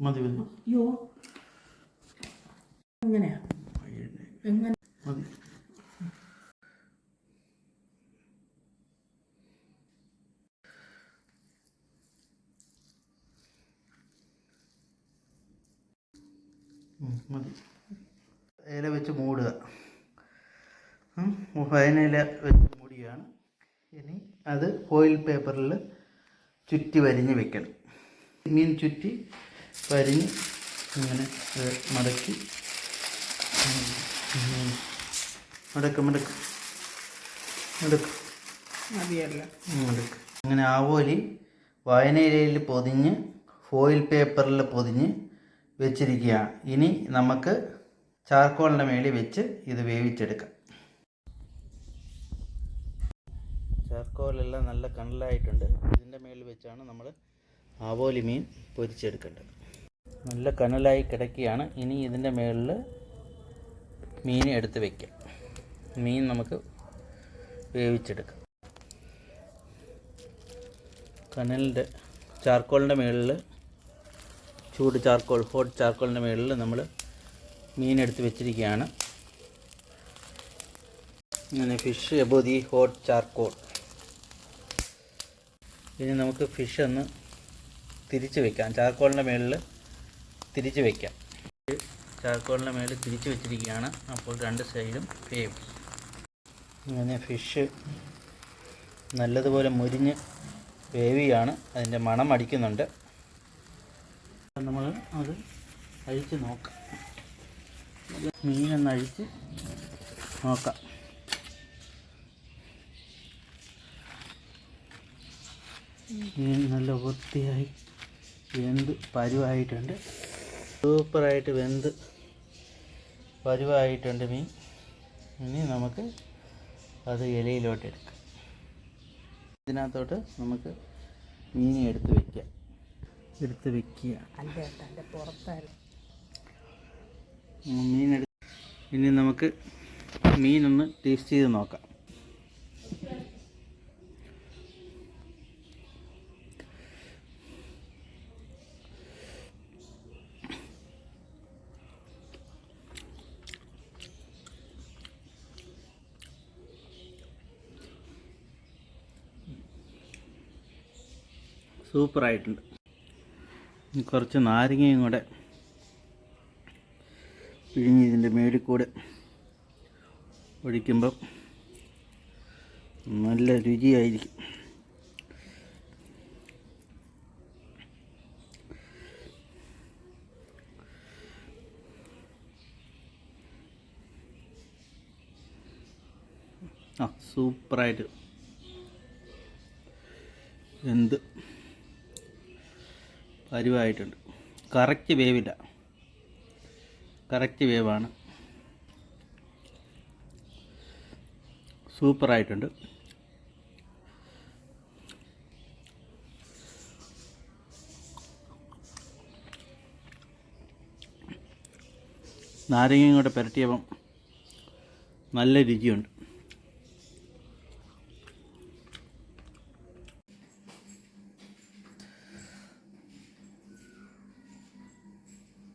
മതി മതി. അയ്യോ എങ്ങനെയാ എങ്ങനെ മതി. മതി. ഇല വെച്ച് മൂടുക. വയനയില വെച്ച് മൂടിയാണ്. ഇനി അത് ഫോയിൽ പേപ്പറിൽ ചുറ്റി വരിഞ്ഞ് വെക്കണം. മീൻ ചുറ്റി വരിഞ്ഞ് ഇങ്ങനെ മടക്കി മടക്ക് മടക്ക് മടക്ക് മതിയല്ല മടക്ക്. അങ്ങനെ ആവോലി വായനയിലയിൽ പൊതിഞ്ഞ് ഫോയിൽ പേപ്പറിൽ പൊതിഞ്ഞ് വെച്ചിരിക്കുകയാണ്. ഇനി നമുക്ക് ചാർക്കോളിൻ്റെ മേളിൽ വെച്ച് ഇത് വേവിച്ചെടുക്കാം. ചാർക്കോലെല്ലാം നല്ല കനലായിട്ടുണ്ട്. ഇതിൻ്റെ മേളിൽ വെച്ചാണ് നമ്മൾ ആവോലി മീൻ പൊരിച്ചെടുക്കേണ്ടത്. നല്ല കനലായി കിടക്കുകയാണ്. ഇനി ഇതിൻ്റെ മേളിൽ മീൻ എടുത്ത് വയ്ക്കാം. മീൻ നമുക്ക് വേവിച്ചെടുക്കാം. കനലിൻ്റെ ചാർക്കോളിൻ്റെ മേളിൽ ചൂട് ചാർക്കോൾ ഹോട്ട് ചാർക്കോളിൻ്റെ മേളിൽ നമ്മൾ മീൻ എടുത്ത് വെച്ചിരിക്കുകയാണ്. അങ്ങനെ fish above the hot charcoal. ഇനി നമുക്ക് ഫിഷ് ഒന്ന് തിരിച്ച് വയ്ക്കാം. ചാർക്കോളിൻ്റെ മേളിൽ തിരിച്ച് വയ്ക്കാം. ചാർക്കോളിൻ്റെ മേളിൽ തിരിച്ച് വെച്ചിരിക്കുകയാണ്. അപ്പോൾ രണ്ട് സൈഡും വേവും. അങ്ങനെ ഫിഷ് നല്ലതുപോലെ മുരിഞ്ഞ് വേവിയാണ്. അതിൻ്റെ മണം അടിക്കുന്നുണ്ട്. നമ്മൾ അത് അഴിച്ച് നോക്കാം. മീനൊന്ന് അഴിച്ച് നോക്കാം. മീൻ നല്ല വൃത്തിയായി വെന്ത് പരുവായിട്ടുണ്ട്. സൂപ്പറായിട്ട് വെന്ത് പരുവായിട്ടുണ്ട് മീൻ. ഇനി നമുക്ക് അത് ഇലയിലോട്ട് എടുക്കാം. ഇതിനകത്തോട്ട് നമുക്ക് മീൻ എടുത്ത് വയ്ക്കുക. ഇനി നമുക്ക് മീനൊന്ന് ടേസ്റ്റ് ചെയ്ത് നോക്കാം. സൂപ്പറായിട്ടുണ്ട്. കുറച്ച് നാരങ്ങയും കൂടെ പിഴിഞ്ഞ് ഇതിൻ്റെ മേളിൽ കൂടെ ഒഴിക്കുമ്പം നല്ല രുചിയായിരിക്കും. സൂപ്പറായിട്ട് എന്ത് പരുവായിട്ടുണ്ട്. Correct വേവില്ല, correct വേവാണ്. സൂപ്പറായിട്ടുണ്ട്. നാരങ്ങയും കൂടെ പുരട്ടിയപ്പം നല്ല രുചിയുണ്ട്.